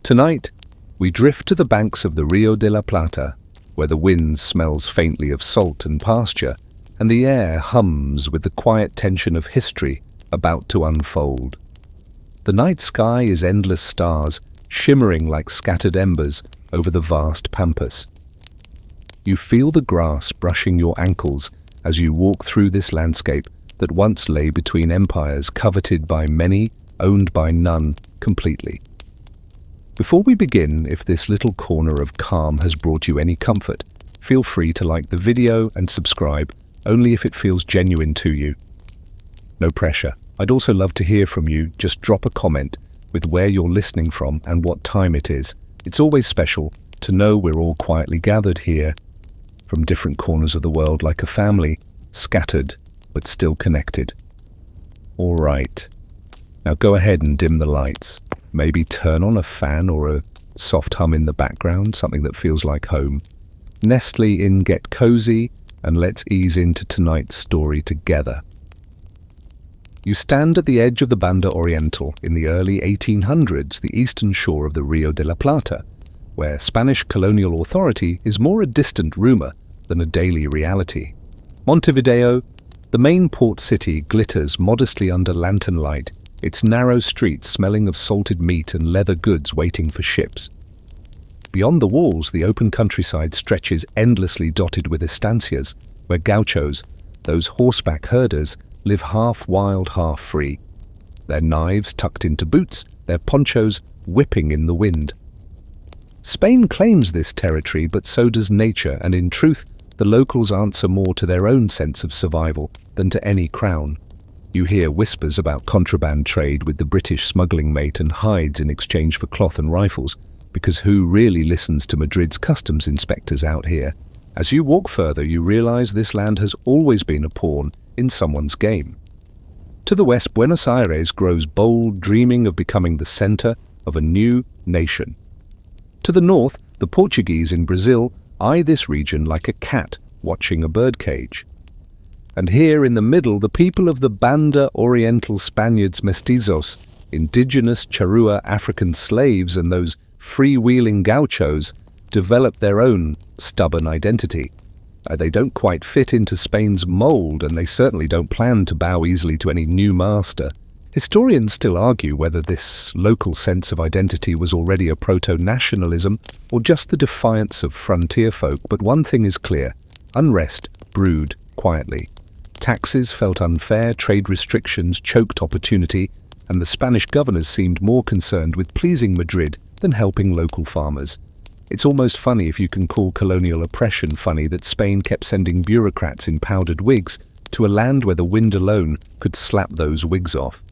Tonight, we drift to the banks of the Rio de la Plata, where the wind smells faintly of salt and pasture, and the air hums with the quiet tension of history about to unfold. The night sky is endless stars, shimmering like scattered embers over the vast pampas. You feel the grass brushing your ankles as you walk through this landscape that once lay between empires, coveted by many, owned by none completely. Before we begin, if this little corner of calm has brought you any comfort, feel free to like the video and subscribe, only if it feels genuine to you. No pressure. I'd also love to hear from you. Just drop a comment with where you're listening from and what time it is. It's always special to know we're all quietly gathered here from different corners of the world like a family, scattered but still connected. All right. Now go ahead and dim the lights. Maybe turn on a fan or a soft hum in the background, something that feels like home. Nestle in, get cozy, and let's ease into tonight's story together. You stand at the edge of the Banda Oriental in the early 1800s, the eastern shore of the Rio de la Plata, where Spanish colonial authority is more a distant rumor than a daily reality. Montevideo, the main port city, glitters modestly under lantern light, its narrow streets smelling of salted meat and leather goods waiting for ships. Beyond the walls, the open countryside stretches endlessly dotted with estancias, where gauchos, those horseback herders, live half wild, half free. Their knives tucked into boots, their ponchos whipping in the wind. Spain claims this territory, but so does nature, and in truth, the locals answer more to their own sense of survival than to any crown. You hear whispers about contraband trade with the British smuggling mate and hides in exchange for cloth and rifles, because who really listens to Madrid's customs inspectors out here? As you walk further, you realize this land has always been a pawn in someone's game. To the west, Buenos Aires grows bold, dreaming of becoming the center of a new nation. To the north, the Portuguese in Brazil eye this region like a cat watching a birdcage. And here in the middle, the people of the Banda Oriental, Spaniards mestizos, indigenous Charrua African slaves, and those freewheeling gauchos develop their own stubborn identity. They don't quite fit into Spain's mold, and they certainly don't plan to bow easily to any new master. Historians still argue whether this local sense of identity was already a proto-nationalism or just the defiance of frontier folk, but one thing is clear: unrest brewed quietly. Taxes felt unfair, trade restrictions choked opportunity, and the Spanish governors seemed more concerned with pleasing Madrid than helping local farmers. It's almost funny, if you can call colonial oppression funny, that Spain kept sending bureaucrats in powdered wigs to a land where the wind alone could slap those wigs off.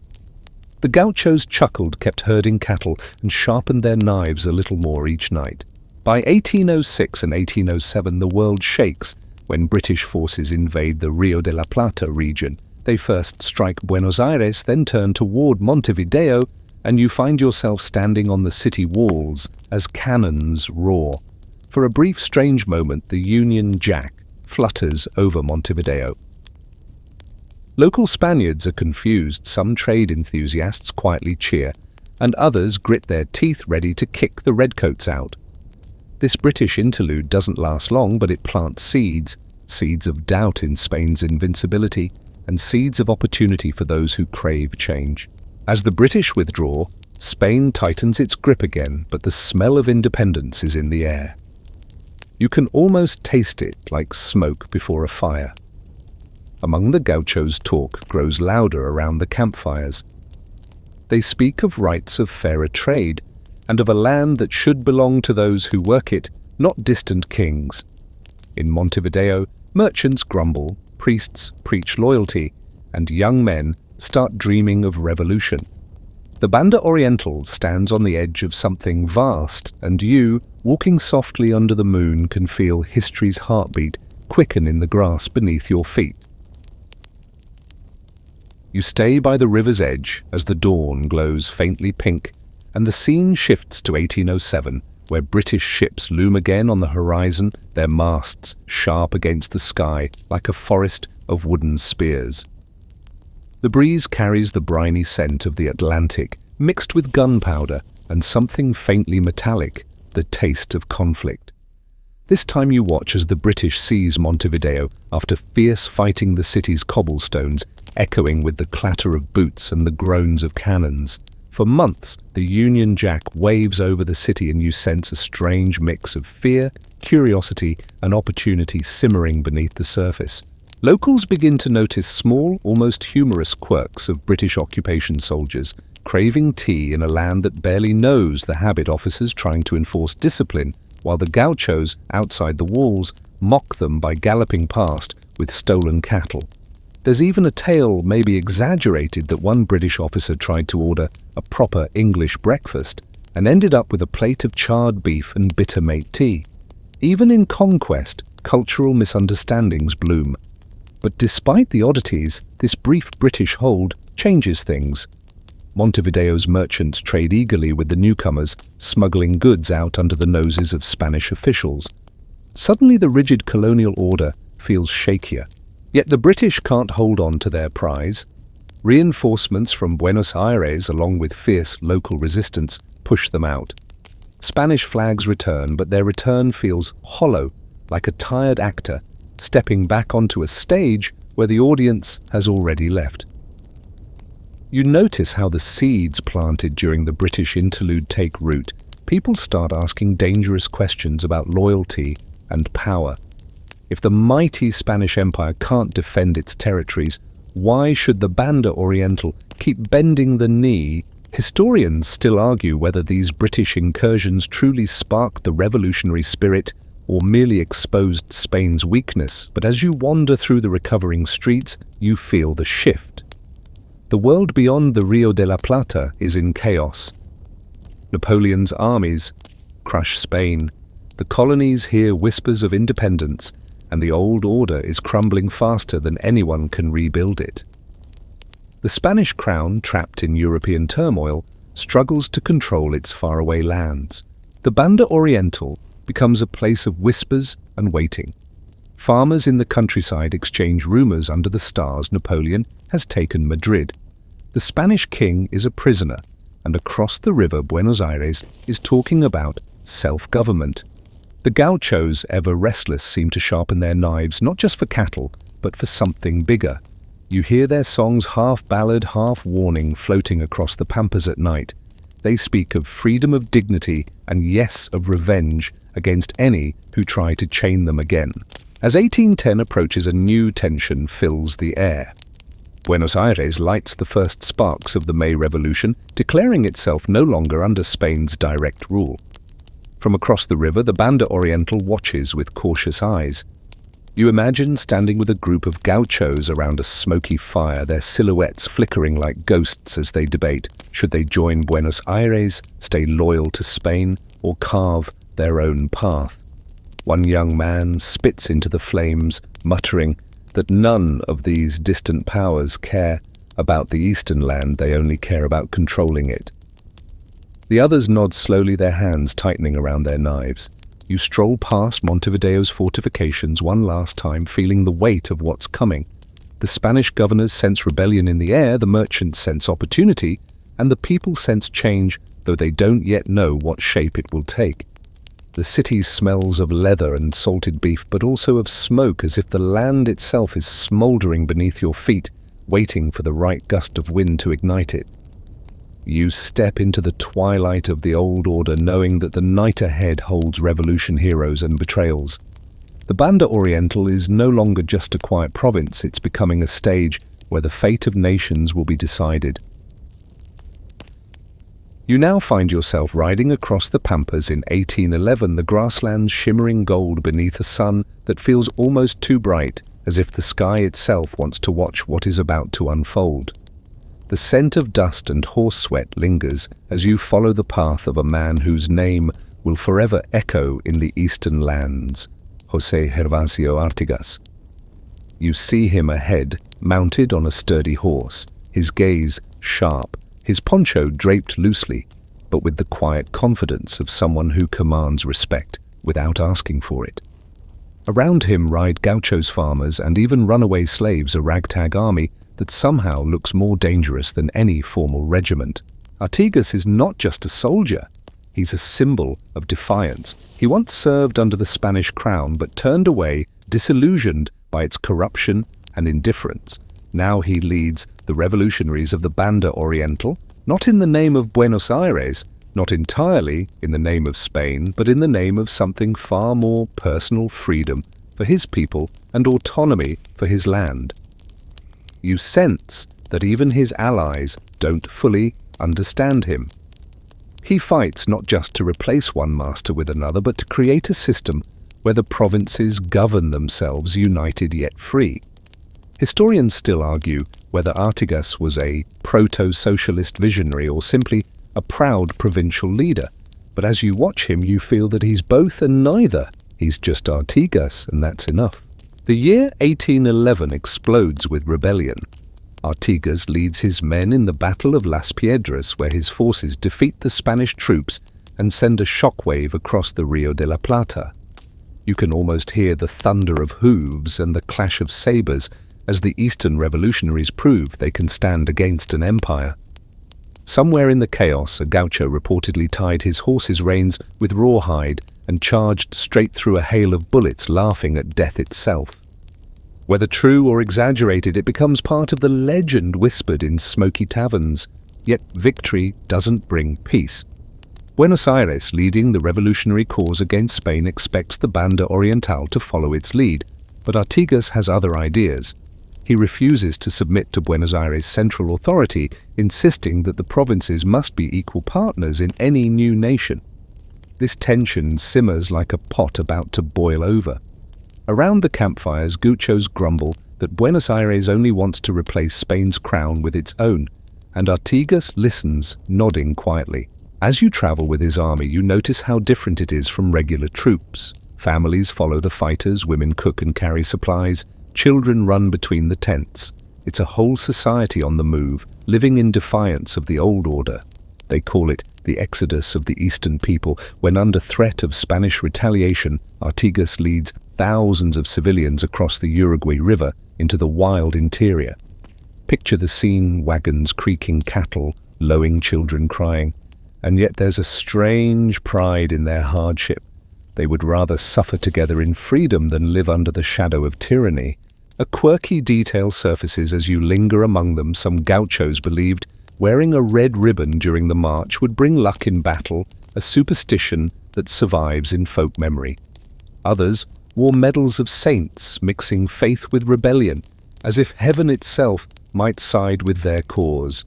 The gauchos chuckled, kept herding cattle, and sharpened their knives a little more each night. By 1806 and 1807, the world shakes when British forces invade the Rio de la Plata region. They first strike Buenos Aires, then turn toward Montevideo, and you find yourself standing on the city walls as cannons roar. For a brief, strange moment, the Union Jack flutters over Montevideo. Local Spaniards are confused. Some trade enthusiasts quietly cheer, and others grit their teeth ready to kick the redcoats out. This British interlude doesn't last long, but it plants seeds of doubt in Spain's invincibility, and seeds of opportunity for those who crave change. As the British withdraw, Spain tightens its grip again, but the smell of independence is in the air. You can almost taste it, like smoke before a fire. Among the gauchos, talk grows louder around the campfires. They speak of rights of fairer trade, and of a land that should belong to those who work it, not distant kings. In Montevideo, merchants grumble, priests preach loyalty, and young men start dreaming of revolution. The Banda Oriental stands on the edge of something vast, and you, walking softly under the moon, can feel history's heartbeat quicken in the grass beneath your feet. You stay by the river's edge as the dawn glows faintly pink, and the scene shifts to 1807, where British ships loom again on the horizon, their masts sharp against the sky like a forest of wooden spears. The breeze carries the briny scent of the Atlantic, mixed with gunpowder, and something faintly metallic, the taste of conflict. This time you watch as the British seize Montevideo after fierce fighting the city's cobblestones, echoing with the clatter of boots and the groans of cannons. For months, the Union Jack waves over the city and you sense a strange mix of fear, curiosity, and opportunity simmering beneath the surface. Locals begin to notice small, almost humorous quirks of British occupation soldiers, craving tea in a land that barely knows the habit officers trying to enforce discipline, while the gauchos outside the walls mock them by galloping past with stolen cattle. There's even a tale, maybe exaggerated, that one British officer tried to order a proper English breakfast and ended up with a plate of charred beef and bitter mate tea. Even in conquest, cultural misunderstandings bloom. But despite the oddities, this brief British hold changes things. Montevideo's merchants trade eagerly with the newcomers, smuggling goods out under the noses of Spanish officials. Suddenly the rigid colonial order feels shakier. Yet the British can't hold on to their prize. Reinforcements from Buenos Aires, along with fierce local resistance, push them out. Spanish flags return, but their return feels hollow, like a tired actor stepping back onto a stage where the audience has already left. You notice how the seeds planted during the British Interlude take root. People start asking dangerous questions about loyalty and power. If the mighty Spanish Empire can't defend its territories, why should the Banda Oriental keep bending the knee? Historians still argue whether these British incursions truly sparked the revolutionary spirit or merely exposed Spain's weakness, but as you wander through the recovering streets, you feel the shift. The world beyond the Rio de la Plata is in chaos. Napoleon's armies crush Spain. The colonies hear whispers of independence, and the old order is crumbling faster than anyone can rebuild it. The Spanish crown, trapped in European turmoil, struggles to control its faraway lands. The Banda Oriental becomes a place of whispers and waiting. Farmers in the countryside exchange rumors under the stars Napoleon has taken Madrid. The Spanish king is a prisoner, and across the river Buenos Aires is talking about self-government. The gauchos, ever restless, seem to sharpen their knives not just for cattle, but for something bigger. You hear their songs half ballad, half warning floating across the pampas at night. They speak of freedom, of dignity, and yes, of revenge against any who try to chain them again. As 1810 approaches, a new tension fills the air. Buenos Aires lights the first sparks of the May Revolution, declaring itself no longer under Spain's direct rule. From across the river, the Banda Oriental watches with cautious eyes. You imagine standing with a group of gauchos around a smoky fire, their silhouettes flickering like ghosts as they debate. Should they join Buenos Aires, stay loyal to Spain, or carve their own path? One young man spits into the flames, muttering that none of these distant powers care about the eastern land, they only care about controlling it. The others nod slowly, their hands tightening around their knives. You stroll past Montevideo's fortifications one last time, feeling the weight of what's coming. The Spanish governors sense rebellion in the air, the merchants sense opportunity, and the people sense change, though they don't yet know what shape it will take. The city smells of leather and salted beef, but also of smoke, as if the land itself is smouldering beneath your feet, waiting for the right gust of wind to ignite it. You step into the twilight of the old order, knowing that the night ahead holds revolution heroes and betrayals. The Banda Oriental is no longer just a quiet province, it's becoming a stage where the fate of nations will be decided. You now find yourself riding across the pampas in 1811, the grasslands shimmering gold beneath a sun that feels almost too bright, as if the sky itself wants to watch what is about to unfold. The scent of dust and horse sweat lingers as you follow the path of a man whose name will forever echo in the eastern lands, José Gervasio Artigas. You see him ahead, mounted on a sturdy horse, his gaze sharp, his poncho draped loosely, but with the quiet confidence of someone who commands respect without asking for it. Around him ride gauchos, farmers, and even runaway slaves, a ragtag army that somehow looks more dangerous than any formal regiment. Artigas is not just a soldier. He's a symbol of defiance. He once served under the Spanish crown but turned away, disillusioned by its corruption and indifference. Now he leads the revolutionaries of the Banda Oriental, not in the name of Buenos Aires, not entirely in the name of Spain, but in the name of something far more personal: freedom for his people and autonomy for his land. You sense that even his allies don't fully understand him. He fights not just to replace one master with another, but to create a system where the provinces govern themselves, united yet free. Historians still argue whether Artigas was a proto-socialist visionary or simply a proud provincial leader. But as you watch him, you feel that he's both and neither. He's just Artigas, and that's enough. The year 1811 explodes with rebellion. Artigas leads his men in the Battle of Las Piedras, where his forces defeat the Spanish troops and send a shockwave across the Rio de la Plata. You can almost hear the thunder of hooves and the clash of sabers as the Eastern revolutionaries prove they can stand against an empire. Somewhere in the chaos, a gaucho reportedly tied his horse's reins with rawhide and charged straight through a hail of bullets, laughing at death itself. Whether true or exaggerated, it becomes part of the legend whispered in smoky taverns. Yet victory doesn't bring peace. Buenos Aires, leading the revolutionary cause against Spain, expects the Banda Oriental to follow its lead, but Artigas has other ideas. He refuses to submit to Buenos Aires' central authority, insisting that the provinces must be equal partners in any new nation. This tension simmers like a pot about to boil over. Around the campfires, gauchos grumble that Buenos Aires only wants to replace Spain's crown with its own, and Artigas listens, nodding quietly. As you travel with his army, you notice how different it is from regular troops. Families follow the fighters, women cook and carry supplies, children run between the tents. It's a whole society on the move, living in defiance of the old order. They call it the exodus of the Eastern people, when under threat of Spanish retaliation, Artigas leads thousands of civilians across the Uruguay River into the wild interior. Picture the scene: wagons creaking, cattle, lowing, children crying. And yet there's a strange pride in their hardship. They would rather suffer together in freedom than live under the shadow of tyranny. A quirky detail surfaces as you linger among them. Some gauchos believed wearing a red ribbon during the march would bring luck in battle, a superstition that survives in folk memory. Others wore medals of saints, mixing faith with rebellion, as if heaven itself might side with their cause.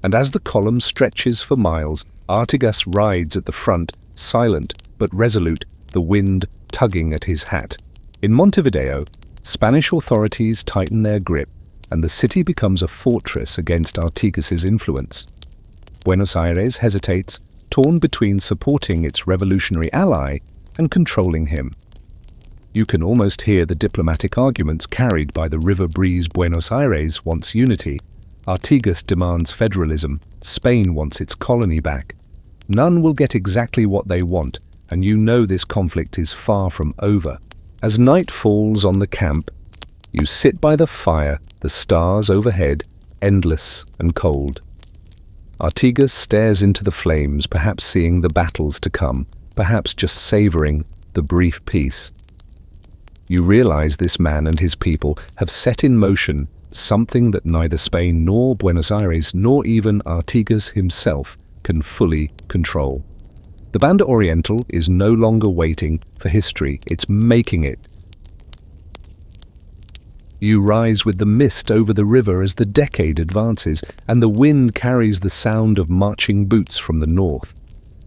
And as the column stretches for miles, Artigas rides at the front, silent but resolute, the wind tugging at his hat. In Montevideo, Spanish authorities tighten their grip, and the city becomes a fortress against Artigas's influence. Buenos Aires hesitates, torn between supporting its revolutionary ally and controlling him. You can almost hear the diplomatic arguments carried by the river breeze. Buenos Aires wants unity. Artigas demands federalism. Spain wants its colony back. None will get exactly what they want, and you know this conflict is far from over. As night falls on the camp, you sit by the fire, the stars overhead, endless and cold. Artigas stares into the flames, perhaps seeing the battles to come, perhaps just savoring the brief peace. You realize this man and his people have set in motion something that neither Spain nor Buenos Aires nor even Artigas himself can fully control. The Banda Oriental is no longer waiting for history, it's making it. You rise with the mist over the river as the decade advances, and the wind carries the sound of marching boots from the north.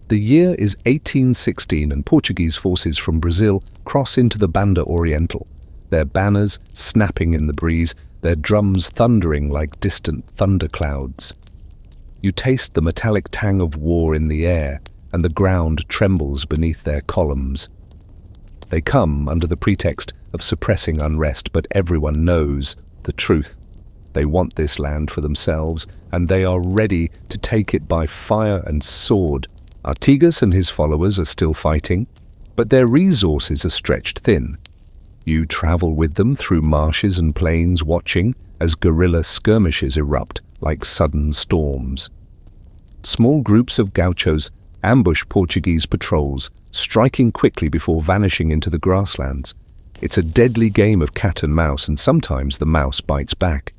The year is 1816, and Portuguese forces from Brazil cross into the Banda Oriental, their banners snapping in the breeze, their drums thundering like distant thunderclouds. You taste the metallic tang of war in the air, and the ground trembles beneath their columns. They come under the pretext of suppressing unrest, but everyone knows the truth. They want this land for themselves, and they are ready to take it by fire and sword. Artigas and his followers are still fighting, but their resources are stretched thin. You travel with them through marshes and plains, watching as guerrilla skirmishes erupt like sudden storms. Small groups of gauchos ambush Portuguese patrols, striking quickly before vanishing into the grasslands. It's a deadly game of cat and mouse, and sometimes the mouse bites back.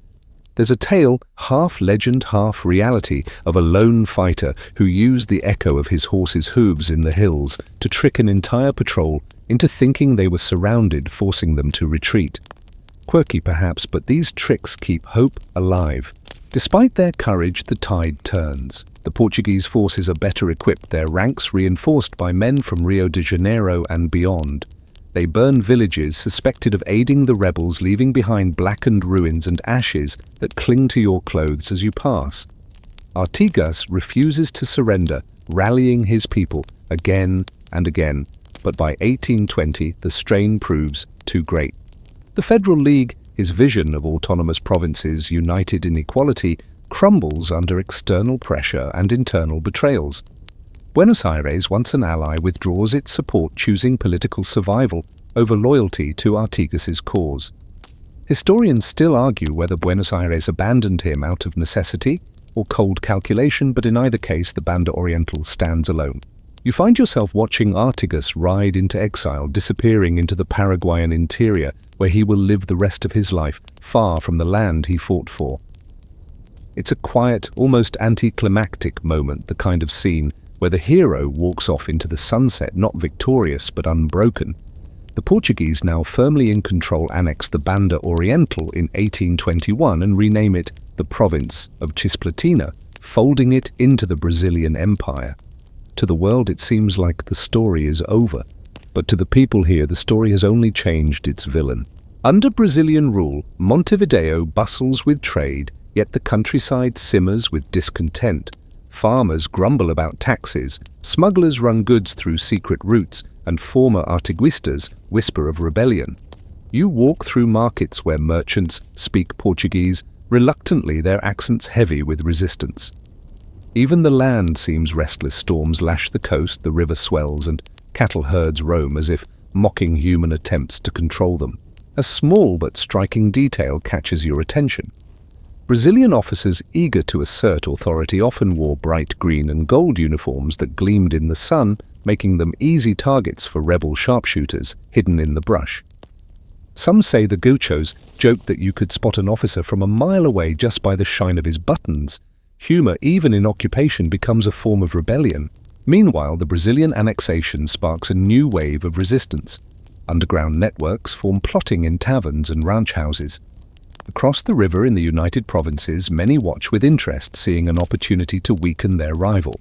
There's a tale, half legend, half reality, of a lone fighter who used the echo of his horse's hooves in the hills to trick an entire patrol into thinking they were surrounded, forcing them to retreat. Quirky perhaps, but these tricks keep hope alive. Despite their courage, the tide turns. The Portuguese forces are better equipped, their ranks reinforced by men from Rio de Janeiro and beyond. They burn villages suspected of aiding the rebels, leaving behind blackened ruins and ashes that cling to your clothes as you pass. Artigas refuses to surrender, rallying his people again and again, but by 1820 the strain proves too great. The Federal League, his vision of autonomous provinces united in equality, crumbles under external pressure and internal betrayals. Buenos Aires, once an ally, withdraws its support, choosing political survival over loyalty to Artigas's cause. Historians still argue whether Buenos Aires abandoned him out of necessity or cold calculation, but in either case the Banda Oriental stands alone. You find yourself watching Artigas ride into exile, disappearing into the Paraguayan interior, where he will live the rest of his life, far from the land he fought for. It's a quiet, almost anticlimactic moment, the kind of scene where the hero walks off into the sunset, not victorious but unbroken. The Portuguese, now firmly in control, annex the Banda Oriental in 1821 and rename it the province of Cisplatina, folding it into the Brazilian Empire. To the world it seems like the story is over, but to the people here the story has only changed its villain. Under Brazilian rule, Montevideo bustles with trade, yet the countryside simmers with discontent. Farmers grumble about taxes, smugglers run goods through secret routes, and former Artiguistas whisper of rebellion. You walk through markets where merchants speak Portuguese, reluctantly, their accents heavy with resistance. Even the land seems restless. Storms lash the coast, the river swells, and cattle herds roam as if mocking human attempts to control them. A small but striking detail catches your attention. Brazilian officers eager to assert authority often wore bright green and gold uniforms that gleamed in the sun, making them easy targets for rebel sharpshooters hidden in the brush. Some say the gauchos joked that you could spot an officer from a mile away just by the shine of his buttons. Humor, even in occupation, becomes a form of rebellion. Meanwhile, the Brazilian annexation sparks a new wave of resistance. Underground networks form, plotting in taverns and ranch houses. Across the river in the United Provinces, many watch with interest, seeing an opportunity to weaken their rival.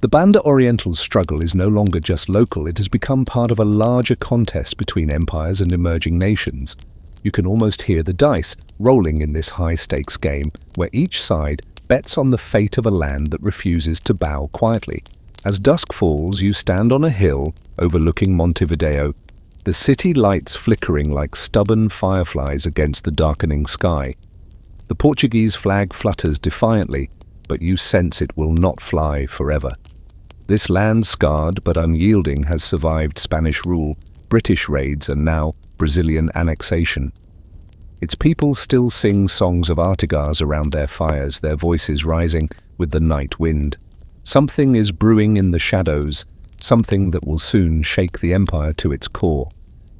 The Banda Oriental's struggle is no longer just local, it has become part of a larger contest between empires and emerging nations. You can almost hear the dice rolling in this high-stakes game, where each side bets on the fate of a land that refuses to bow quietly. As dusk falls, you stand on a hill overlooking Montevideo, the city lights flickering like stubborn fireflies against the darkening sky. The Portuguese flag flutters defiantly, but you sense it will not fly forever. This land, scarred but unyielding, has survived Spanish rule, British raids, and now Brazilian annexation. Its people still sing songs of Artigas around their fires, their voices rising with the night wind. Something is brewing in the shadows, something that will soon shake the empire to its core.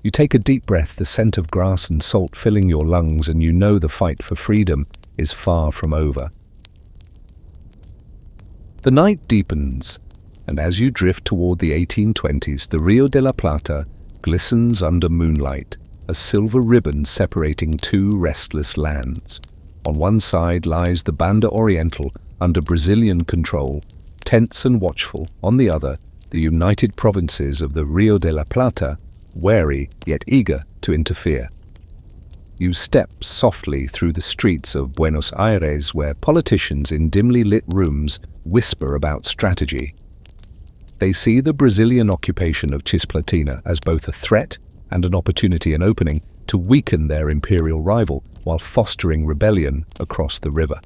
You take a deep breath, the scent of grass and salt filling your lungs, and you know the fight for freedom is far from over. The night deepens, and as you drift toward the 1820s, the Rio de la Plata glistens under moonlight, a silver ribbon separating two restless lands. On one side lies the Banda Oriental under Brazilian control, tense and watchful. On the other, the United Provinces of the Rio de la Plata, wary yet eager to interfere. You step softly through the streets of Buenos Aires, where politicians in dimly lit rooms whisper about strategy. They see the Brazilian occupation of Cisplatina as both a threat and an opportunity, an opening to weaken their imperial rival while fostering rebellion across the river.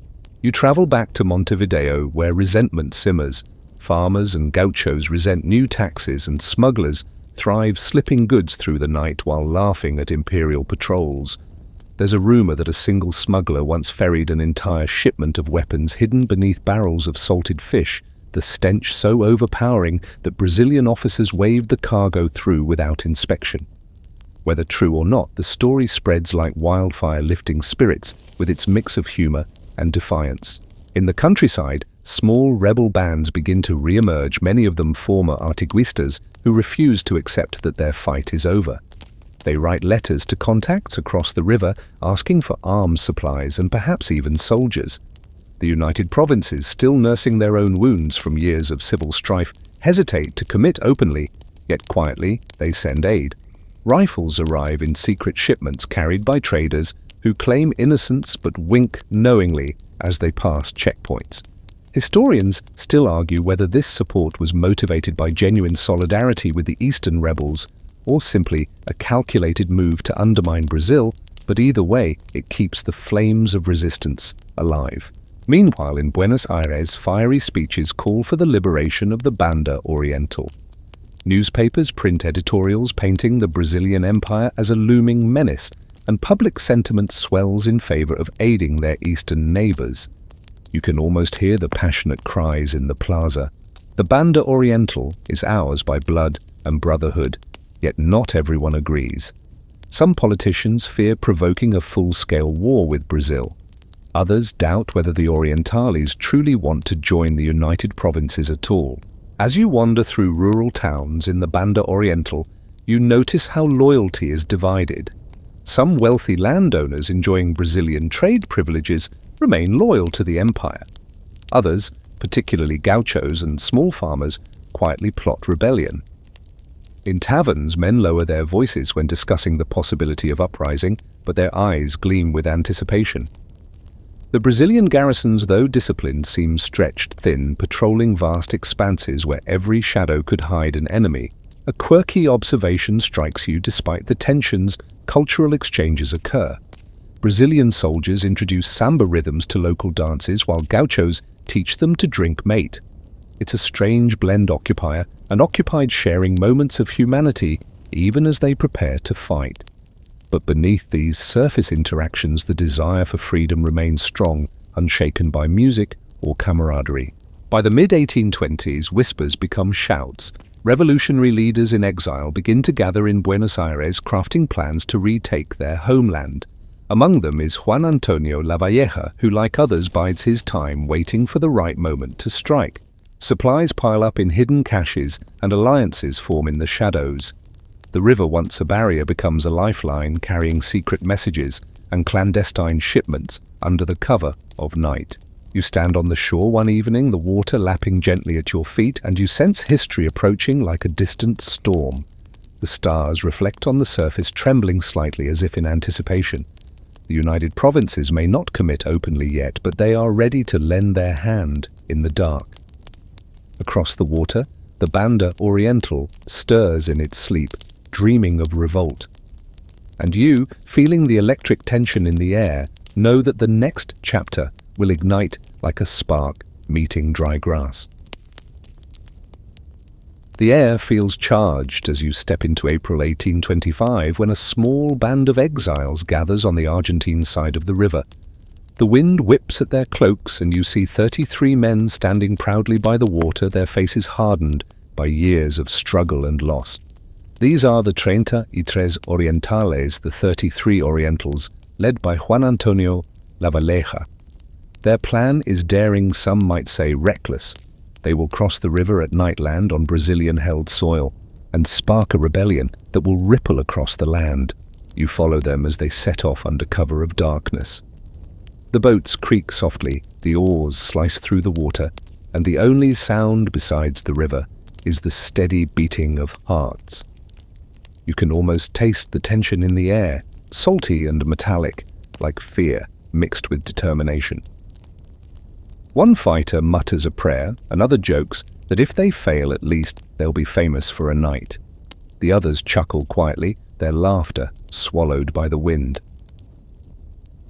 You travel back to Montevideo, where resentment simmers. Farmers and gauchos resent new taxes, and smugglers thrive slipping goods through the night while laughing at imperial patrols. There's a rumor that a single smuggler once ferried an entire shipment of weapons hidden beneath barrels of salted fish, the stench so overpowering that Brazilian officers waved the cargo through without inspection. Whether true or not, the story spreads like wildfire, lifting spirits with its mix of humor and defiance. In the countryside, small rebel bands begin to re-emerge, many of them former Artiguistas who refuse to accept that their fight is over. They write letters to contacts across the river asking for arms supplies and perhaps even soldiers. The United Provinces, still nursing their own wounds from years of civil strife, hesitate to commit openly, yet quietly they send aid. Rifles arrive in secret shipments carried by traders who claim innocence but wink knowingly as they pass checkpoints. Historians still argue whether this support was motivated by genuine solidarity with the Eastern rebels or simply a calculated move to undermine Brazil, but either way, it keeps the flames of resistance alive. Meanwhile, in Buenos Aires, fiery speeches call for the liberation of the Banda Oriental. Newspapers print editorials painting the Brazilian Empire as a looming menace, and public sentiment swells in favor of aiding their eastern neighbors. You can almost hear the passionate cries in the plaza. The Banda Oriental is ours by blood and brotherhood, yet not everyone agrees. Some politicians fear provoking a full-scale war with Brazil. Others doubt whether the Orientals truly want to join the United Provinces at all. As you wander through rural towns in the Banda Oriental, you notice how loyalty is divided. Some wealthy landowners enjoying Brazilian trade privileges remain loyal to the empire. Others, particularly gauchos and small farmers, quietly plot rebellion. In taverns, men lower their voices when discussing the possibility of uprising, but their eyes gleam with anticipation. The Brazilian garrisons, though disciplined, seem stretched thin, patrolling vast expanses where every shadow could hide an enemy. A quirky observation strikes you. Despite the tensions, cultural exchanges occur. Brazilian soldiers introduce samba rhythms to local dances, while gauchos teach them to drink mate. It's a strange blend, occupier and occupied sharing moments of humanity even as they prepare to fight. But beneath these surface interactions, the desire for freedom remains strong, unshaken by music or camaraderie. By the mid-1820s, whispers become shouts. Revolutionary leaders in exile begin to gather in Buenos Aires, crafting plans to retake their homeland. Among them is Juan Antonio Lavalleja, who, like others, bides his time, waiting for the right moment to strike. Supplies pile up in hidden caches, and alliances form in the shadows. The river, once a barrier, becomes a lifeline, carrying secret messages and clandestine shipments under the cover of night. You stand on the shore one evening, the water lapping gently at your feet, and you sense history approaching like a distant storm. The stars reflect on the surface, trembling slightly as if in anticipation. The United Provinces may not commit openly yet, but they are ready to lend their hand in the dark. Across the water, the Banda Oriental stirs in its sleep, dreaming of revolt. And you, feeling the electric tension in the air, know that the next chapter will ignite like a spark meeting dry grass. The air feels charged as you step into April 1825, when a small band of exiles gathers on the Argentine side of the river. The wind whips at their cloaks, and you see 33 men standing proudly by the water, their faces hardened by years of struggle and loss. These are the 33 Orientales, the 33 Orientals, led by Juan Antonio Lavalleja. Their plan is daring, some might say reckless. They will cross the river at night, land on Brazilian-held soil, and spark a rebellion that will ripple across the land. You follow them as they set off under cover of darkness. The boats creak softly, the oars slice through the water, and the only sound besides the river is the steady beating of hearts. You can almost taste the tension in the air, salty and metallic, like fear mixed with determination. One fighter mutters a prayer, another jokes that if they fail, at least they'll be famous for a night. The others chuckle quietly, their laughter swallowed by the wind.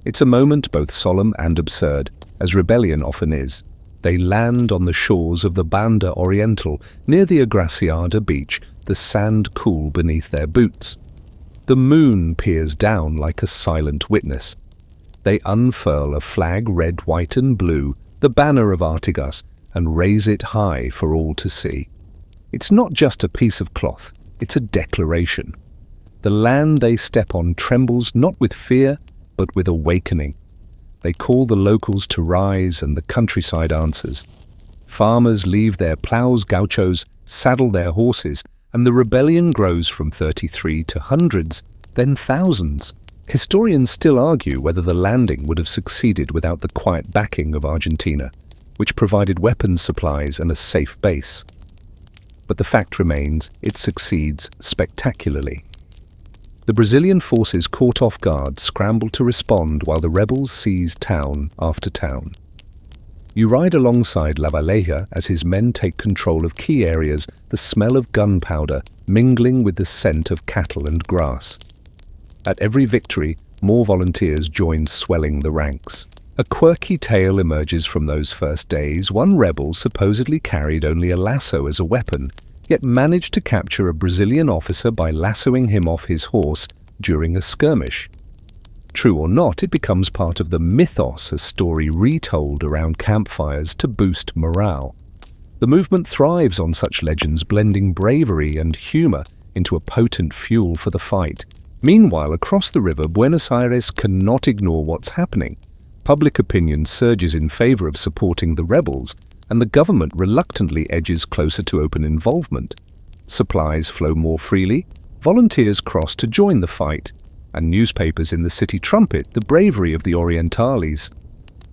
It's a moment both solemn and absurd, as rebellion often is. They land on the shores of the Banda Oriental, near the Agraciada beach, the sand cool beneath their boots. The moon peers down like a silent witness. They unfurl a flag red, white and blue, the banner of Artigas, and raise it high for all to see. It's not just a piece of cloth, it's a declaration. The land they step on trembles not with fear, but with awakening. They call the locals to rise, and the countryside answers. Farmers leave their plows, gauchos, saddle their horses, and the rebellion grows from 33 to hundreds, then thousands. Historians still argue whether the landing would have succeeded without the quiet backing of Argentina, which provided weapons supplies and a safe base. But the fact remains, it succeeds spectacularly. The Brazilian forces caught off guard scramble to respond while the rebels seize town after town. You ride alongside Lavaleja as his men take control of key areas, the smell of gunpowder mingling with the scent of cattle and grass. At every victory, more volunteers join, swelling the ranks. A quirky tale emerges from those first days. One rebel supposedly carried only a lasso as a weapon, yet managed to capture a Brazilian officer by lassoing him off his horse during a skirmish. True or not, it becomes part of the mythos, a story retold around campfires to boost morale. The movement thrives on such legends, blending bravery and humor into a potent fuel for the fight. Meanwhile, across the river, Buenos Aires cannot ignore what's happening. Public opinion surges in favor of supporting the rebels, and the government reluctantly edges closer to open involvement. Supplies flow more freely, volunteers cross to join the fight, and newspapers in the city trumpet the bravery of the Orientals.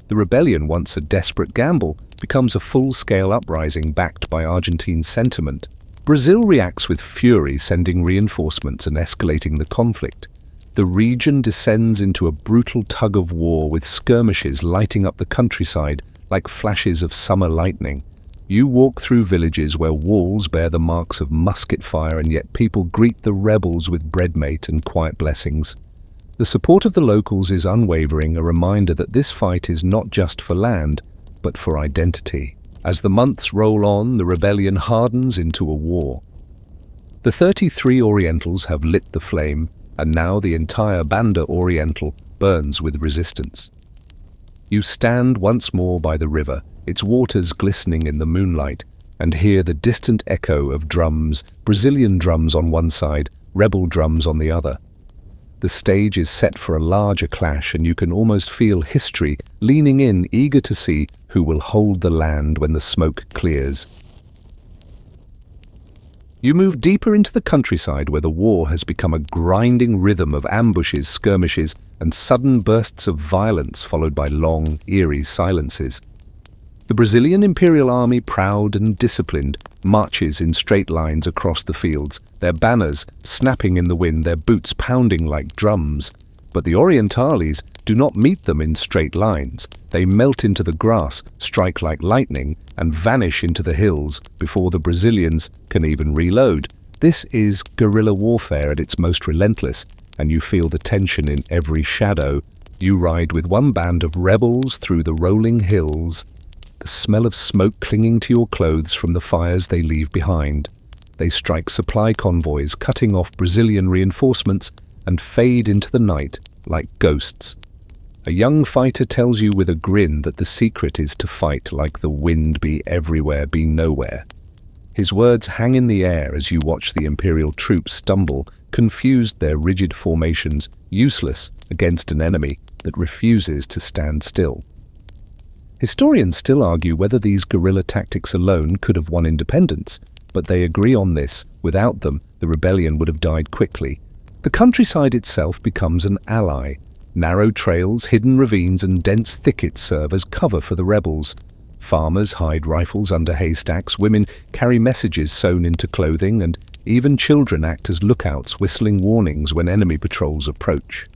The rebellion, once a desperate gamble, becomes a full-scale uprising backed by Argentine sentiment. Brazil reacts with fury, sending reinforcements and escalating the conflict. The region descends into a brutal tug-of-war with skirmishes lighting up the countryside like flashes of summer lightning. You walk through villages where walls bear the marks of musket fire, and yet people greet the rebels with breadmate and quiet blessings. The support of the locals is unwavering, a reminder that this fight is not just for land, but for identity. As the months roll on, the rebellion hardens into a war. The 33 Orientals have lit the flame, and now the entire Banda Oriental burns with resistance. You stand once more by the river, its waters glistening in the moonlight, and hear the distant echo of drums, Brazilian drums on one side, rebel drums on the other. The stage is set for a larger clash, and you can almost feel history leaning in, eager to see who will hold the land when the smoke clears. You move deeper into the countryside, where the war has become a grinding rhythm of ambushes, skirmishes, and sudden bursts of violence followed by long, eerie silences. The Brazilian Imperial Army, proud and disciplined, marches in straight lines across the fields, their banners snapping in the wind, their boots pounding like drums. But the Orientals do not meet them in straight lines. They melt into the grass, strike like lightning, and vanish into the hills before the Brazilians can even reload. This is guerrilla warfare at its most relentless, and you feel the tension in every shadow. You ride with one band of rebels through the rolling hills, the smell of smoke clinging to your clothes from the fires they leave behind. They strike supply convoys, cutting off Brazilian reinforcements, and fade into the night like ghosts. A young fighter tells you with a grin that the secret is to fight like the wind, be everywhere, be nowhere. His words hang in the air as you watch the Imperial troops stumble, confused, their rigid formations useless against an enemy that refuses to stand still. Historians still argue whether these guerrilla tactics alone could have won independence, but they agree on this: without them, the rebellion would have died quickly. The countryside itself becomes an ally. Narrow trails, hidden ravines, and dense thickets serve as cover for the rebels. Farmers hide rifles under haystacks, women carry messages sewn into clothing, and even children act as lookouts, whistling warnings when enemy patrols approach.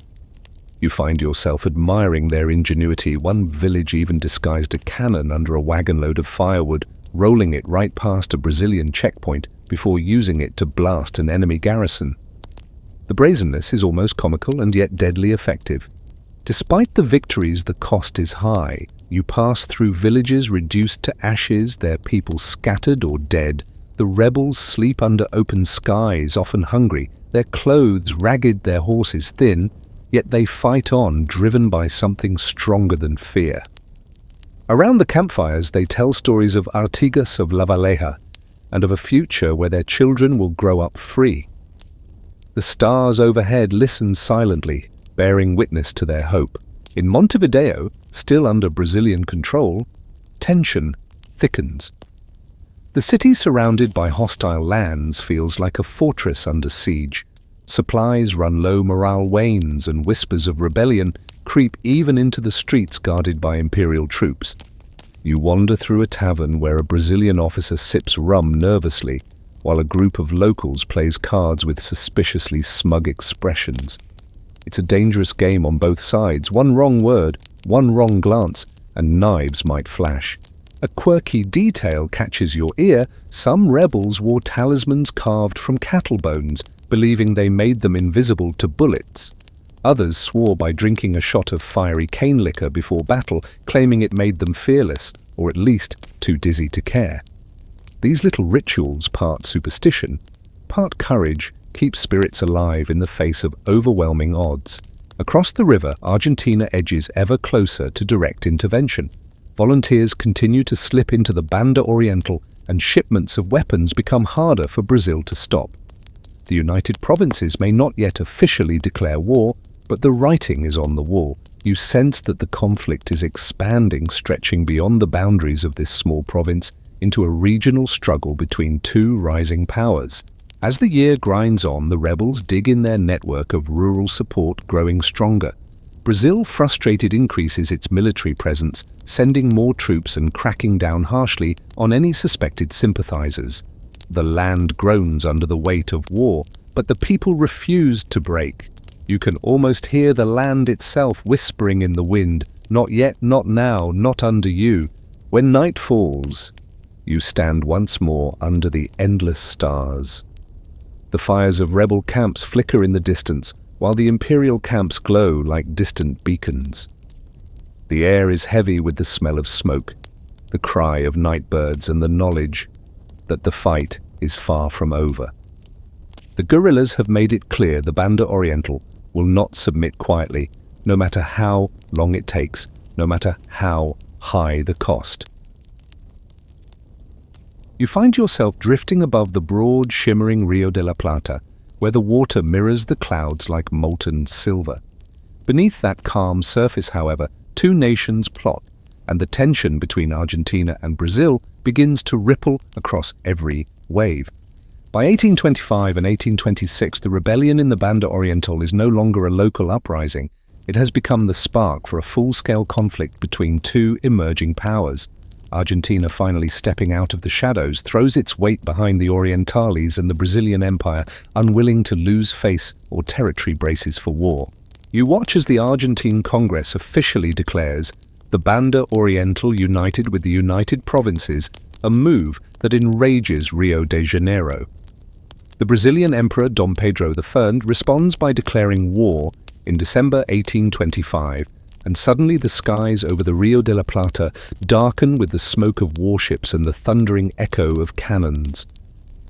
You find yourself admiring their ingenuity. One village even disguised a cannon under a wagon load of firewood, rolling it right past a Brazilian checkpoint before using it to blast an enemy garrison. The brazenness is almost comical and yet deadly effective. Despite the victories, the cost is high. You pass through villages reduced to ashes, their people scattered or dead, The rebels sleep under open skies, often hungry, their clothes ragged, their horses thin, yet they fight on, driven by something stronger than fear. Around the campfires, they tell stories of Artigas of La Valleja and of a future where their children will grow up free. The stars overhead listen silently, bearing witness to their hope. In Montevideo, still under Brazilian control, tension thickens. The city surrounded by hostile lands feels like a fortress under siege. Supplies run low, morale wanes, and whispers of rebellion creep even into the streets guarded by imperial troops. You wander through a tavern where a Brazilian officer sips rum nervously, while a group of locals plays cards with suspiciously smug expressions. It's a dangerous game on both sides. One wrong word, one wrong glance, and knives might flash. A quirky detail catches your ear. Some rebels wore talismans carved from cattle bones, believing they made them invisible to bullets. Others swore by drinking a shot of fiery cane liquor before battle, claiming it made them fearless, or at least too dizzy to care. These little rituals, part superstition, part courage, keep spirits alive in the face of overwhelming odds. Across the river, Argentina edges ever closer to direct intervention. Volunteers continue to slip into the Banda Oriental, and shipments of weapons become harder for Brazil to stop. The United Provinces may not yet officially declare war, but the writing is on the wall. You sense that the conflict is expanding, stretching beyond the boundaries of this small province into a regional struggle between two rising powers. As the year grinds on, the rebels dig in, their network of rural support growing stronger. Brazil, frustrated, increases its military presence, sending more troops and cracking down harshly on any suspected sympathizers. The land groans under the weight of war, but the people refuse to break. You can almost hear the land itself whispering in the wind, "Not yet, not now, not under you." When night falls, you stand once more under the endless stars. The fires of rebel camps flicker in the distance, while the imperial camps glow like distant beacons. The air is heavy with the smell of smoke, the cry of night birds, and the knowledge that the fight is far from over. The guerrillas have made it clear the Banda Oriental will not submit quietly, no matter how long it takes, no matter how high the cost. You find yourself drifting above the broad, shimmering Rio de la Plata, where the water mirrors the clouds like molten silver. Beneath that calm surface, however, two nations plot, and the tension between Argentina and Brazil begins to ripple across every wave. By 1825 and 1826, the rebellion in the Banda Oriental is no longer a local uprising. It has become the spark for a full-scale conflict between two emerging powers. Argentina, finally stepping out of the shadows, throws its weight behind the Orientals, and the Brazilian Empire, unwilling to lose face or territory, braces for war. You watch as the Argentine Congress officially declares the Banda Oriental united with the United Provinces, a move that enrages Rio de Janeiro. The Brazilian Emperor Dom Pedro I responds by declaring war in December 1825, and suddenly the skies over the Rio de la Plata darken with the smoke of warships and the thundering echo of cannons.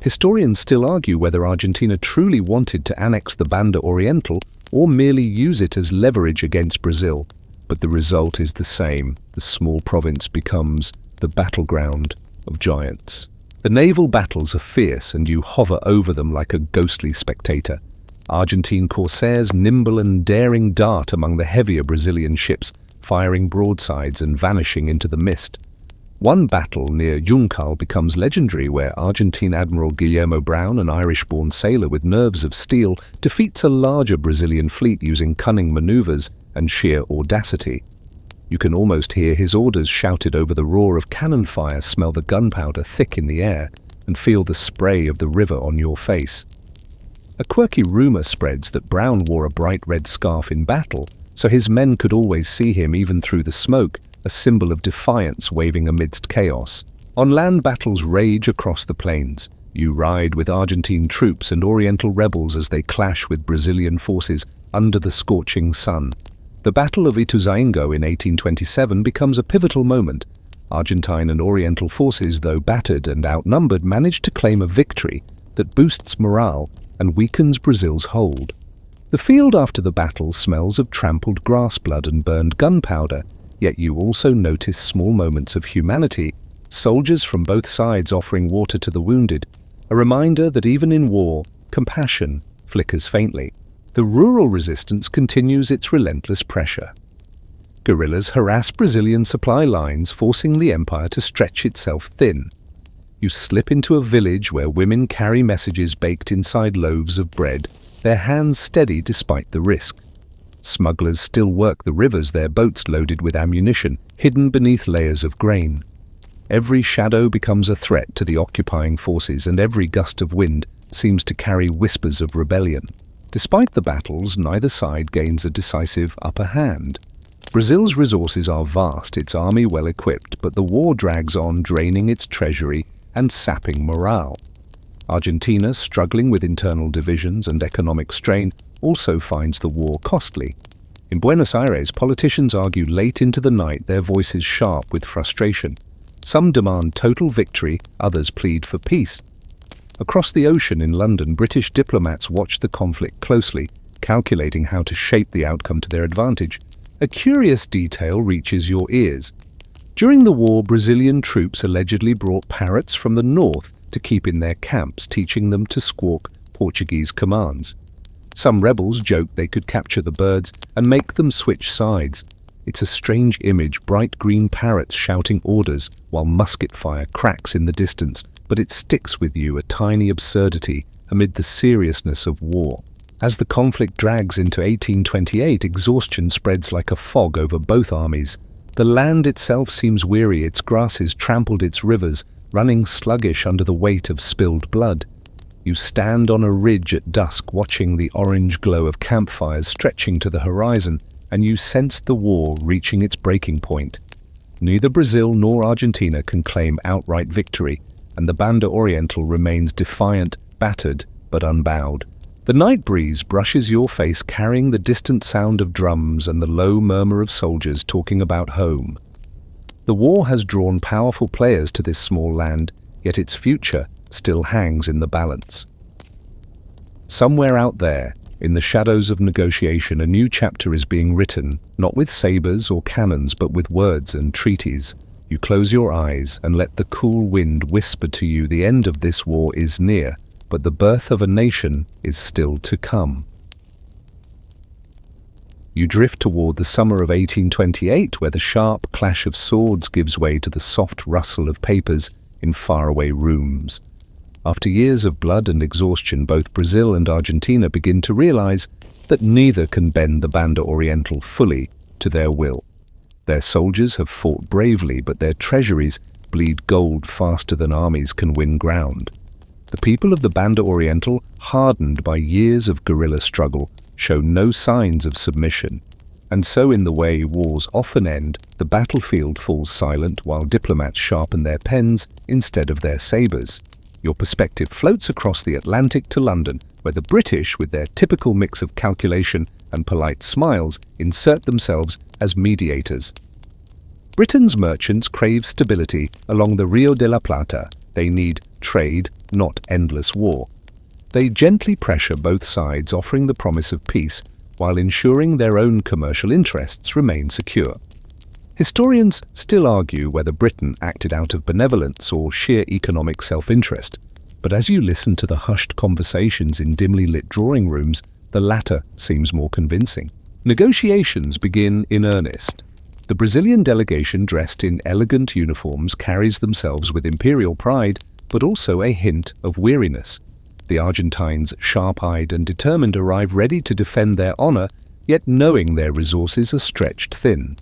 Historians still argue whether Argentina truly wanted to annex the Banda Oriental or merely use it as leverage against Brazil, but the result is the same. The small province becomes the battleground of giants. The naval battles are fierce, and you hover over them like a ghostly spectator. Argentine corsairs, nimble and daring, dart among the heavier Brazilian ships, firing broadsides and vanishing into the mist. One battle near Juncal becomes legendary, where Argentine Admiral Guillermo Brown, an Irish-born sailor with nerves of steel, defeats a larger Brazilian fleet using cunning maneuvers and sheer audacity. You can almost hear his orders shouted over the roar of cannon fire, smell the gunpowder thick in the air, and feel the spray of the river on your face. A quirky rumor spreads that Brown wore a bright red scarf in battle, so his men could always see him even through the smoke, a symbol of defiance waving amidst chaos. On land, battles rage across the plains. You ride with Argentine troops and Oriental rebels as they clash with Brazilian forces under the scorching sun. The Battle of Ituzaingó in 1827 becomes a pivotal moment. Argentine and Oriental forces, though battered and outnumbered, managed to claim a victory that boosts morale and weakens Brazil's hold. The field after the battle smells of trampled grass blood and burned gunpowder, yet you also notice small moments of humanity, soldiers from both sides offering water to the wounded, a reminder that even in war, compassion flickers faintly. The rural resistance continues its relentless pressure. Guerrillas harass Brazilian supply lines, forcing the empire to stretch itself thin. You slip into a village where women carry messages baked inside loaves of bread, their hands steady despite the risk. Smugglers still work the rivers, their boats loaded with ammunition, hidden beneath layers of grain. Every shadow becomes a threat to the occupying forces, and every gust of wind seems to carry whispers of rebellion. Despite the battles, neither side gains a decisive upper hand. Brazil's resources are vast, its army well equipped, but the war drags on, draining its treasury and sapping morale. Argentina, struggling with internal divisions and economic strain, also finds the war costly. In Buenos Aires, politicians argue late into the night, their voices sharp with frustration. Some demand total victory, others plead for peace. Across the ocean in London, British diplomats watch the conflict closely, calculating how to shape the outcome to their advantage. A curious detail reaches your ears. During the war, Brazilian troops allegedly brought parrots from the north to keep in their camps, teaching them to squawk Portuguese commands. Some rebels joked they could capture the birds and make them switch sides. It's a strange image, bright green parrots shouting orders while musket fire cracks in the distance, but it sticks with you, a tiny absurdity amid the seriousness of war. As the conflict drags into 1828, exhaustion spreads like a fog over both armies. The land itself seems weary, its grasses trampled, its rivers running sluggish under the weight of spilled blood. You stand on a ridge at dusk, watching the orange glow of campfires stretching to the horizon, and you sense the war reaching its breaking point. Neither Brazil nor Argentina can claim outright victory, and the Banda Oriental remains defiant, battered, but unbowed. The night breeze brushes your face, carrying the distant sound of drums and the low murmur of soldiers talking about home. The war has drawn powerful players to this small land, yet its future still hangs in the balance. Somewhere out there, in the shadows of negotiation, a new chapter is being written, not with sabers or cannons, but with words and treaties. You close your eyes and let the cool wind whisper to you, the end of this war is near, but the birth of a nation is still to come. You drift toward the summer of 1828, where the sharp clash of swords gives way to the soft rustle of papers in faraway rooms. After years of blood and exhaustion, both Brazil and Argentina begin to realize that neither can bend the Banda Oriental fully to their will. Their soldiers have fought bravely, but their treasuries bleed gold faster than armies can win ground. The people of the Banda Oriental, hardened by years of guerrilla struggle, show no signs of submission. And so, in the way wars often end, the battlefield falls silent while diplomats sharpen their pens instead of their sabers. Your perspective floats across the Atlantic to London, where the British, with their typical mix of calculation and polite smiles, insert themselves as mediators. Britain's merchants crave stability along the Rio de la Plata. They need trade, not endless war. They gently pressure both sides, offering the promise of peace, while ensuring their own commercial interests remain secure. Historians still argue whether Britain acted out of benevolence or sheer economic self-interest, but as you listen to the hushed conversations in dimly lit drawing rooms, the latter seems more convincing. Negotiations begin in earnest. The Brazilian delegation, dressed in elegant uniforms, carries themselves with imperial pride, but also a hint of weariness. The Argentines, sharp-eyed and determined, arrive ready to defend their honor, yet knowing their resources are stretched thin.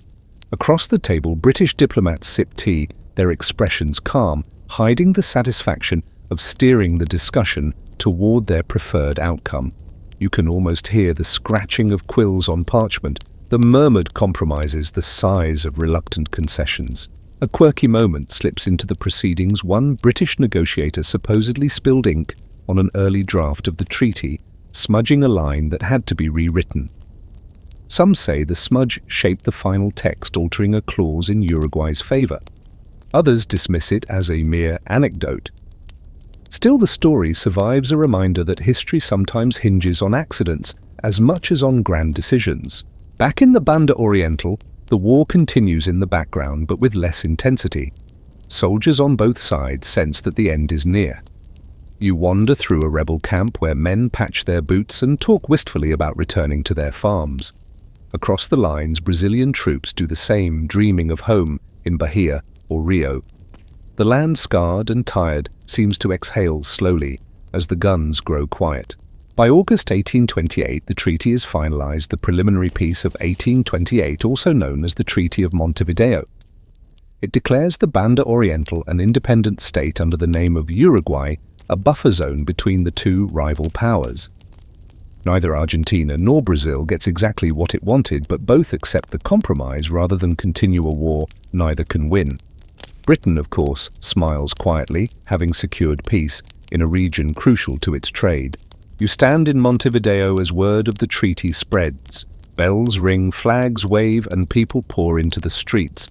Across the table, British diplomats sip tea, their expressions calm, hiding the satisfaction of steering the discussion toward their preferred outcome. You can almost hear the scratching of quills on parchment, the murmured compromises, the sighs of reluctant concessions. A quirky moment slips into the proceedings. One British negotiator supposedly spilled ink on an early draft of the treaty, smudging a line that had to be rewritten. Some say the smudge shaped the final text, altering a clause in Uruguay's favor. Others dismiss it as a mere anecdote. Still, the story survives a reminder that history sometimes hinges on accidents as much as on grand decisions. Back in the Banda Oriental, the war continues in the background but with less intensity. Soldiers on both sides sense that the end is near. You wander through a rebel camp where men patch their boots and talk wistfully about returning to their farms. Across the lines, Brazilian troops do the same, dreaming of home in Bahia or Rio. The land, scarred and tired, seems to exhale slowly as the guns grow quiet. By August 1828, the treaty is finalized, the preliminary peace of 1828, also known as the Treaty of Montevideo. It declares the Banda Oriental an independent state under the name of Uruguay, a buffer zone between the two rival powers. Neither Argentina nor Brazil gets exactly what it wanted, but both accept the compromise rather than continue a war neither can win. Britain, of course, smiles quietly, having secured peace in a region crucial to its trade. You stand in Montevideo as word of the treaty spreads. Bells ring, flags wave, and people pour into the streets.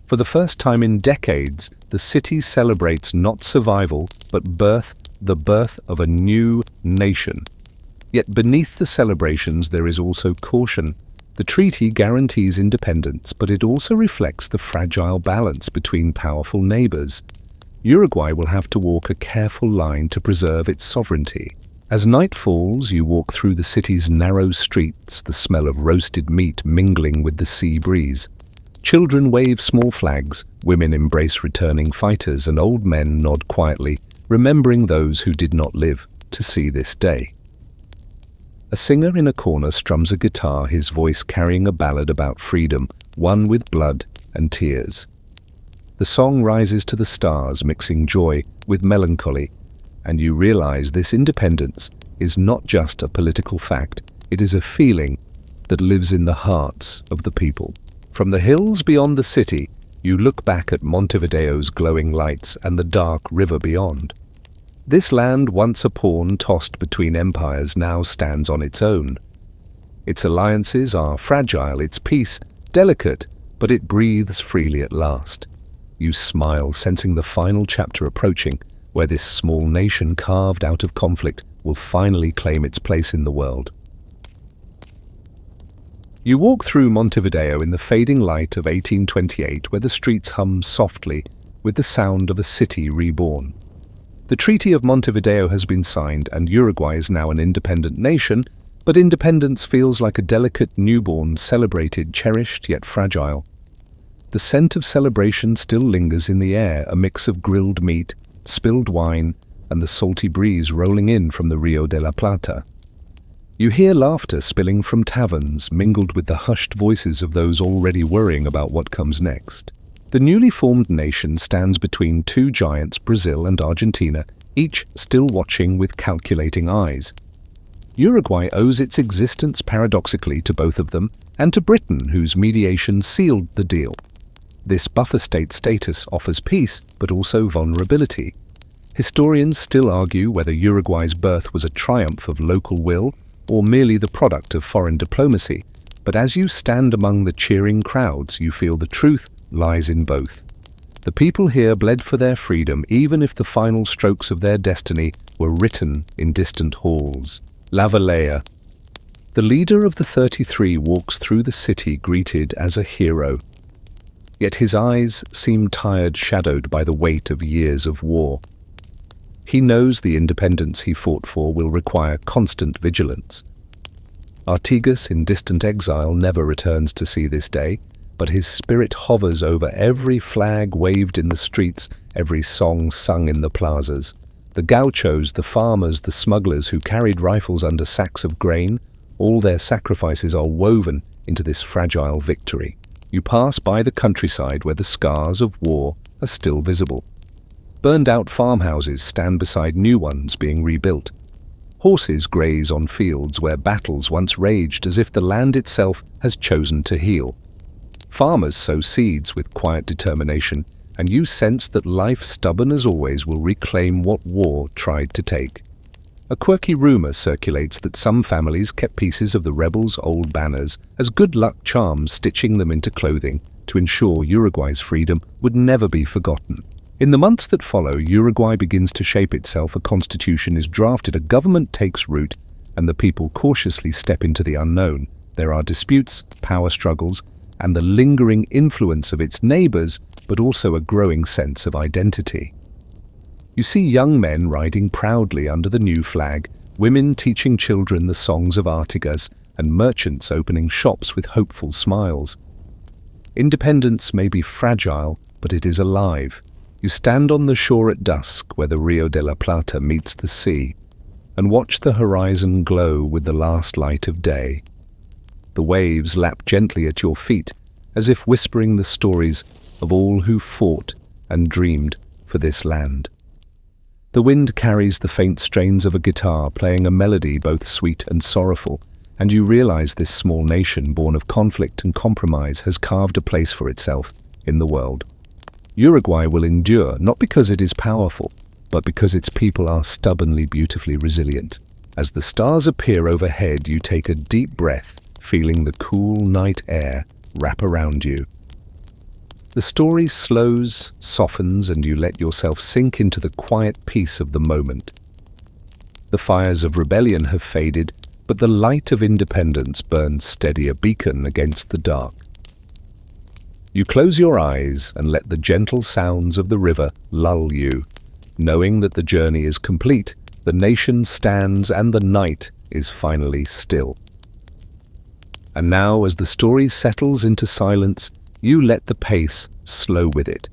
For the first time in decades, the city celebrates not survival, but the birth of a new nation. Yet beneath the celebrations there is also caution. The treaty guarantees independence, but it also reflects the fragile balance between powerful neighbors. Uruguay will have to walk a careful line to preserve its sovereignty. As night falls, you walk through the city's narrow streets, the smell of roasted meat mingling with the sea breeze. Children wave small flags, women embrace returning fighters, and old men nod quietly, remembering those who did not live to see this day. A singer in a corner strums a guitar, his voice carrying a ballad about freedom, one with blood and tears. The song rises to the stars, mixing joy with melancholy, and you realize this independence is not just a political fact, it is a feeling that lives in the hearts of the people. From the hills beyond the city, you look back at Montevideo's glowing lights and the dark river beyond. This land, once a pawn tossed between empires, now stands on its own. Its alliances are fragile, its peace delicate, but it breathes freely at last. You smile, sensing the final chapter approaching, where this small nation carved out of conflict will finally claim its place in the world. You walk through Montevideo in the fading light of 1828, where the streets hum softly with the sound of a city reborn. The Treaty of Montevideo has been signed, and Uruguay is now an independent nation, but independence feels like a delicate newborn, celebrated, cherished, yet fragile. The scent of celebration still lingers in the air, a mix of grilled meat, spilled wine, and the salty breeze rolling in from the Rio de la Plata. You hear laughter spilling from taverns, mingled with the hushed voices of those already worrying about what comes next. The newly formed nation stands between two giants, Brazil and Argentina, each still watching with calculating eyes. Uruguay owes its existence paradoxically to both of them, and to Britain, whose mediation sealed the deal. This buffer state status offers peace, but also vulnerability. Historians still argue whether Uruguay's birth was a triumph of local will, or merely the product of foreign diplomacy, but as you stand among the cheering crowds, you feel the truth lies in both. The people here bled for their freedom, even if the final strokes of their destiny were written in distant halls. La Valleja. The leader of the 33 walks through the city greeted as a hero. Yet his eyes seem tired, shadowed by the weight of years of war. He knows the independence he fought for will require constant vigilance. Artigas, in distant exile, never returns to see this day, but his spirit hovers over every flag waved in the streets, every song sung in the plazas. The gauchos, the farmers, the smugglers who carried rifles under sacks of grain, all their sacrifices are woven into this fragile victory. You pass by the countryside where the scars of war are still visible. Burned-out farmhouses stand beside new ones being rebuilt. Horses graze on fields where battles once raged, as if the land itself has chosen to heal. Farmers sow seeds with quiet determination, and you sense that life, stubborn as always, will reclaim what war tried to take. A quirky rumor circulates that some families kept pieces of the rebels' old banners as good luck charms, stitching them into clothing to ensure Uruguay's freedom would never be forgotten. In the months that follow, Uruguay begins to shape itself, a constitution is drafted, a government takes root, and the people cautiously step into the unknown. There are disputes, power struggles, and the lingering influence of its neighbors, but also a growing sense of identity. You see young men riding proudly under the new flag, women teaching children the songs of Artigas, and merchants opening shops with hopeful smiles. Independence may be fragile, but it is alive. You stand on the shore at dusk, where the Rio de la Plata meets the sea, and watch the horizon glow with the last light of day. The waves lap gently at your feet, as if whispering the stories of all who fought and dreamed for this land. The wind carries the faint strains of a guitar, playing a melody both sweet and sorrowful, and you realize this small nation, born of conflict and compromise, has carved a place for itself in the world. Uruguay will endure, not because it is powerful, but because its people are stubbornly, beautifully resilient. As the stars appear overhead, you take a deep breath, feeling the cool night air wrap around you. The story slows, softens, and you let yourself sink into the quiet peace of the moment. The fires of rebellion have faded, but the light of independence burns steady, a beacon against the dark. You close your eyes and let the gentle sounds of the river lull you, knowing that the journey is complete, the nation stands, and the night is finally still. And now, as the story settles into silence, you let the pace slow with it.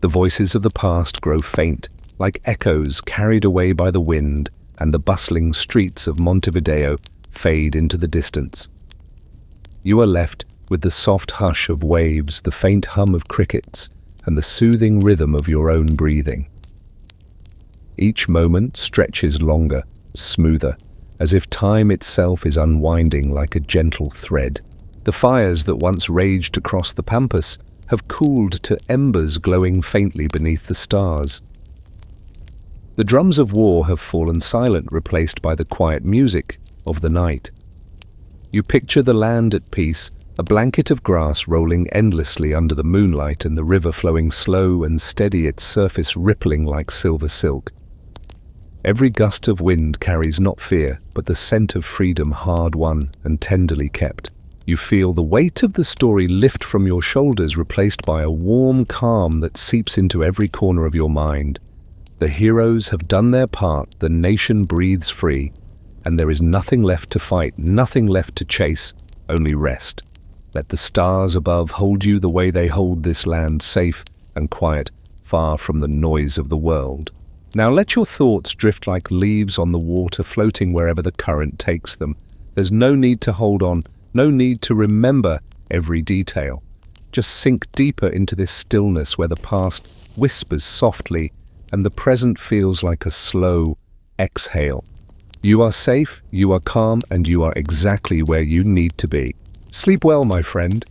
The voices of the past grow faint, like echoes carried away by the wind, and the bustling streets of Montevideo fade into the distance. You are left with the soft hush of waves, the faint hum of crickets, and the soothing rhythm of your own breathing. Each moment stretches longer, smoother, as if time itself is unwinding like a gentle thread. The fires that once raged across the pampas have cooled to embers glowing faintly beneath the stars. The drums of war have fallen silent, replaced by the quiet music of the night. You picture the land at peace, a blanket of grass rolling endlessly under the moonlight, and the river flowing slow and steady, its surface rippling like silver silk. Every gust of wind carries not fear, but the scent of freedom, hard-won and tenderly kept. You feel the weight of the story lift from your shoulders, replaced by a warm calm that seeps into every corner of your mind. The heroes have done their part, the nation breathes free, and there is nothing left to fight, nothing left to chase, only rest. Let the stars above hold you the way they hold this land, safe and quiet, far from the noise of the world. Now let your thoughts drift like leaves on the water, floating wherever the current takes them. There's no need to hold on, no need to remember every detail. Just sink deeper into this stillness where the past whispers softly and the present feels like a slow exhale. You are safe, you are calm, and you are exactly where you need to be. Sleep well, my friend.